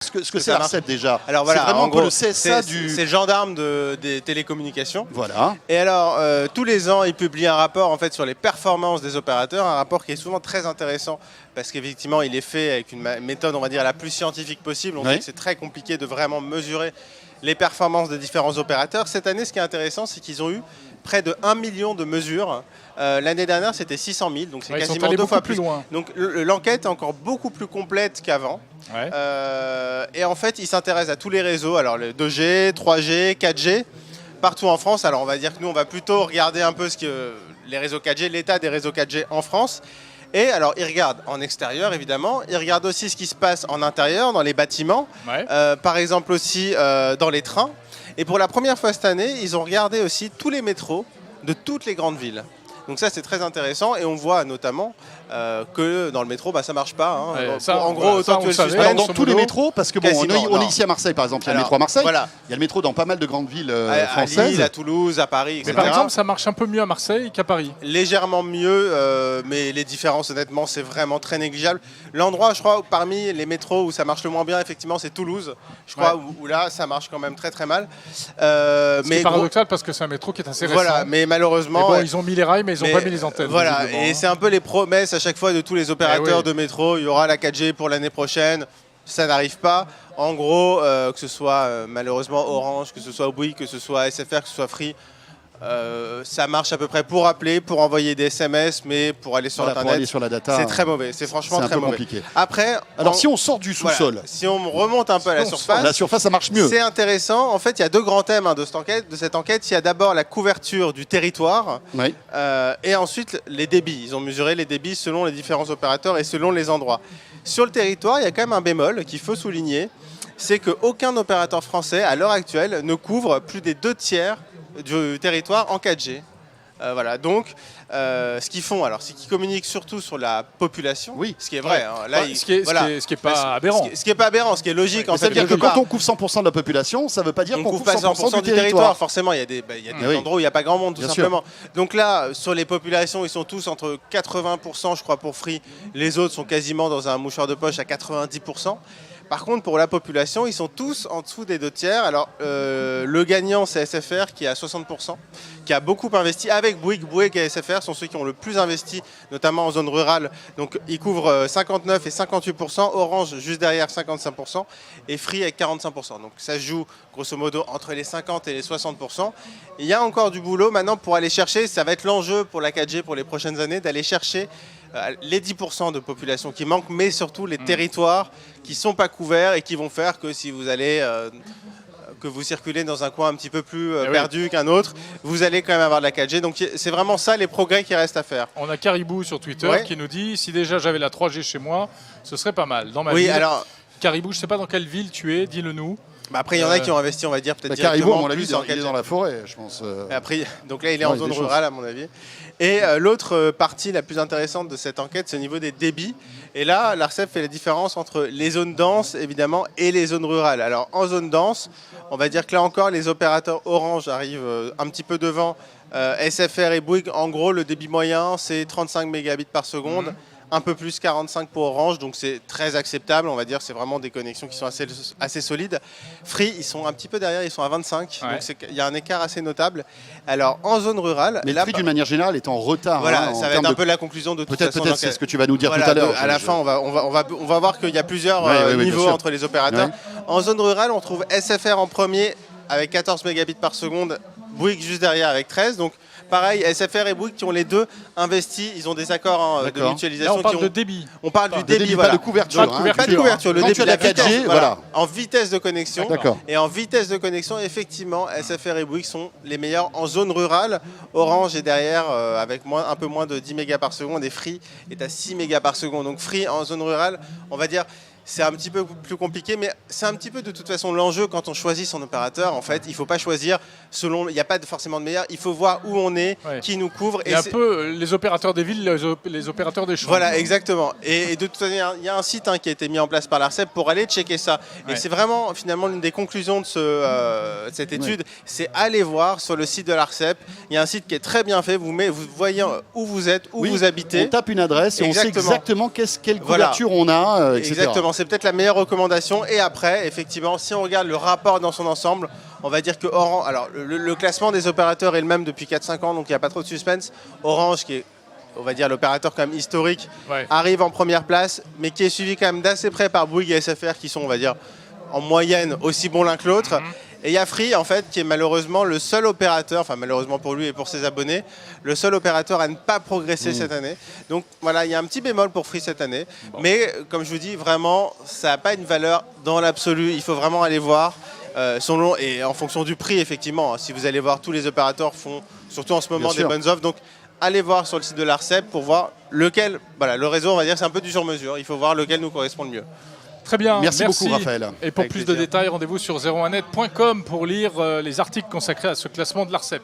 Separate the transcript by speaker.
Speaker 1: Ce que c'est l'ARCEP déjà.
Speaker 2: Alors voilà,
Speaker 1: c'est vraiment
Speaker 2: en
Speaker 1: un peu
Speaker 2: gros,
Speaker 1: le CSA du...
Speaker 2: C'est le gendarme des télécommunications.
Speaker 1: Voilà.
Speaker 2: Et alors, tous les ans, il publie un rapport en fait, sur les performances des opérateurs, un rapport qui est souvent très intéressant parce qu'effectivement, il est fait avec une méthode, on va dire, la plus scientifique possible. On sait que c'est très compliqué de vraiment mesurer les performances des différents opérateurs. Cette année, ce qui est intéressant, c'est qu'ils ont eu près de 1 million de mesures. L'année dernière, c'était 600 000, donc c'est quasiment 2 fois plus loin. Donc l'enquête est encore beaucoup plus complète qu'avant. Ouais. Et en fait, ils s'intéressent à tous les réseaux, alors le 2G, 3G, 4G, partout en France. Alors on va dire que nous, on va plutôt regarder un peu les réseaux 4G, l'état des réseaux 4G en France. Et alors, ils regardent en extérieur, évidemment. Ils regardent aussi ce qui se passe en intérieur, dans les bâtiments. Ouais. Par exemple aussi dans les trains. Et pour la première fois cette année, ils ont regardé aussi tous les métros de toutes les grandes villes. Donc ça, c'est très intéressant. Et on voit notamment que dans le métro, ça ne marche pas. Hein. Ouais, ça, en gros, autant que le suspense.
Speaker 1: Alors, dans tous les métros, parce que bon, on est ici à Marseille, par exemple. Il y a le métro à Marseille.
Speaker 2: Voilà.
Speaker 1: Il y a le métro dans pas mal de grandes villes françaises.
Speaker 2: À Lille, à Toulouse, à Paris, etc.
Speaker 3: Mais par exemple, ça marche un peu mieux à Marseille qu'à Paris.
Speaker 2: Légèrement mieux, mais les différences, honnêtement, c'est vraiment très négligeable. L'endroit, je crois, parmi les métros où ça marche le moins bien, effectivement, c'est Toulouse. Je crois, où là, ça marche quand même très très mal.
Speaker 3: C'est paradoxal parce que c'est un métro qui est assez récent.
Speaker 2: Voilà, mais malheureusement...
Speaker 3: Mais bon, ils ont mis les rails, mais ils n'ont pas mis les antennes.
Speaker 2: Voilà, et c'est un peu les promesses à chaque fois de tous les opérateurs de métro. Il y aura la 4G pour l'année prochaine. Ça n'arrive pas. En gros, que ce soit malheureusement Orange, que ce soit Bouygues, que ce soit SFR, que ce soit Free, ça marche à peu près pour appeler, pour envoyer des SMS, mais pour aller sur Internet,
Speaker 1: pour aller sur la data,
Speaker 2: c'est très mauvais. C'est franchement très mauvais.
Speaker 1: Compliqué.
Speaker 2: Après,
Speaker 1: alors si on sort du sous-sol,
Speaker 2: voilà, si on remonte un peu à la surface,
Speaker 1: ça marche mieux.
Speaker 2: C'est intéressant. En fait, il y a deux grands thèmes de cette enquête. Il y a d'abord la couverture du territoire, et ensuite les débits. Ils ont mesuré les débits selon les différents opérateurs et selon les endroits. Sur le territoire, il y a quand même un bémol qu'il faut souligner, c'est qu'aucun opérateur français à l'heure actuelle ne couvre plus des 2/3 du territoire en 4G. Voilà, donc ce qu'ils font, alors, c'est qu'ils communiquent surtout sur la population, ce qui est vrai. Hein. Là,
Speaker 3: ce qui est pas aberrant.
Speaker 2: Ce qui est pas aberrant, ce qui est logique. En fait,
Speaker 1: c'est-à-dire que quand on couvre 100% de la population, ça ne veut pas dire qu'on couvre 100% du territoire.
Speaker 2: Forcément, il y a des endroits où il n'y a pas grand monde, tout simplement. Donc là, sur les populations, ils sont tous entre 80%, je crois, pour Free. Les autres sont quasiment dans un mouchoir de poche à 90%. Par contre, pour la population, ils sont tous en dessous des 2/3. Alors, le gagnant, c'est SFR qui est à 60%, qui a beaucoup investi avec Bouygues. Bouygues et SFR sont ceux qui ont le plus investi, notamment en zone rurale. Donc, ils couvrent 59 et 58%. Orange, juste derrière, 55%. Et Free avec 45%. Donc, ça se joue, grosso modo, entre les 50 et les 60%. Il y a encore du boulot maintenant pour aller chercher. Ça va être l'enjeu pour la 4G pour les prochaines années, d'aller chercher les 10% de population qui manquent, mais surtout les territoires qui ne sont pas couverts et qui vont faire que si vous allez, que vous circulez dans un coin un petit peu plus perdu qu'un autre, vous allez quand même avoir de la 4G. Donc c'est vraiment ça les progrès qui restent à faire.
Speaker 3: On a Caribou sur Twitter qui nous dit, si déjà j'avais la 3G chez moi, ce serait pas mal. Dans ma ville, alors, Caribou, je ne sais pas dans quelle ville tu es, dis-le-nous.
Speaker 2: Après, il y en a qui ont investi, on va dire, peut-être
Speaker 1: Caribou, à mon avis,
Speaker 2: il
Speaker 1: est dans la forêt, je pense.
Speaker 2: Après, donc là, il est en zone rurale, à mon avis. Et l'autre partie la plus intéressante de cette enquête, c'est au niveau des débits. Et là, l'ARCEP fait la différence entre les zones denses, évidemment, et les zones rurales. Alors, en zone dense, on va dire que là encore, les opérateurs Orange arrivent un petit peu devant SFR et Bouygues. En gros, le débit moyen, c'est 35 mégabits par seconde. Un peu plus 45 pour Orange, donc c'est très acceptable, on va dire, c'est vraiment des connexions qui sont assez solides. Free, ils sont un petit peu derrière, ils sont à 25, donc il y a un écart assez notable. Alors, en zone rurale...
Speaker 1: Mais Free, d'une manière générale, est en retard.
Speaker 2: Voilà, ça va être un peu la conclusion de toute façon.
Speaker 1: Peut-être c'est ce que tu vas nous dire tout à l'heure.
Speaker 2: À la fin, on va voir qu'il y a plusieurs niveaux entre les opérateurs. En zone rurale, on trouve SFR en premier avec 14 mégabits par seconde, Bouygues juste derrière avec 13, donc pareil, SFR et Bouygues qui ont les deux investi, ils ont des accords de mutualisation.
Speaker 3: Là, on parle de débit.
Speaker 2: On parle du débit, voilà.
Speaker 1: Pas de couverture.
Speaker 2: Pas de couverture, le débit,
Speaker 1: la 4G, voilà.
Speaker 2: En vitesse de connexion. Et en vitesse de connexion, effectivement, SFR et Bouygues sont les meilleurs en zone rurale. Orange est derrière avec un peu moins de 10 mégas par seconde et Free est à 6 mégas par seconde. Donc Free en zone rurale, on va dire... C'est un petit peu plus compliqué, mais c'est un petit peu de toute façon l'enjeu quand on choisit son opérateur. En fait, il ne faut pas choisir selon... Il n'y a pas forcément de meilleur. Il faut voir où on est, qui nous couvre.
Speaker 3: Et un peu les opérateurs des villes, les opérateurs des champs.
Speaker 2: Voilà, exactement. Et de toute façon, il y a un site qui a été mis en place par l'ARCEP pour aller checker ça. Et c'est vraiment, finalement, l'une des conclusions de cette étude. C'est aller voir sur le site de l'ARCEP. Il y a un site qui est très bien fait. Vous voyez où vous êtes, où vous habitez.
Speaker 1: On tape une adresse et on sait exactement quelle couverture on a, etc.
Speaker 2: Exactement. c'est peut-être la meilleure recommandation. Et après, effectivement, si on regarde le rapport dans son ensemble, on va dire que Orange... Alors, le classement des opérateurs est le même depuis 4-5 ans, donc il n'y a pas trop de suspense. Orange, qui est, on va dire, l'opérateur quand même historique, arrive en première place, mais qui est suivi quand même d'assez près par Bouygues et SFR, qui sont, on va dire, en moyenne aussi bons l'un que l'autre. Et il y a Free, en fait, qui est malheureusement le seul opérateur, enfin malheureusement pour lui et pour ses abonnés, le seul opérateur à ne pas progresser cette année. Donc voilà, il y a un petit bémol pour Free cette année. Mais comme je vous dis, vraiment, ça n'a pas une valeur dans l'absolu. Il faut vraiment aller voir. Et en fonction du prix, effectivement, si vous allez voir, tous les opérateurs font, surtout en ce moment, des bonnes offres. Donc allez voir sur le site de l'Arcep pour voir lequel, voilà, le réseau, on va dire, c'est un peu du sur-mesure. Il faut voir lequel nous correspond le mieux.
Speaker 3: Très bien,
Speaker 1: merci beaucoup Raphaël.
Speaker 3: Et pour plus de détails, rendez-vous sur 01net.com pour lire les articles consacrés à ce classement de l'Arcep.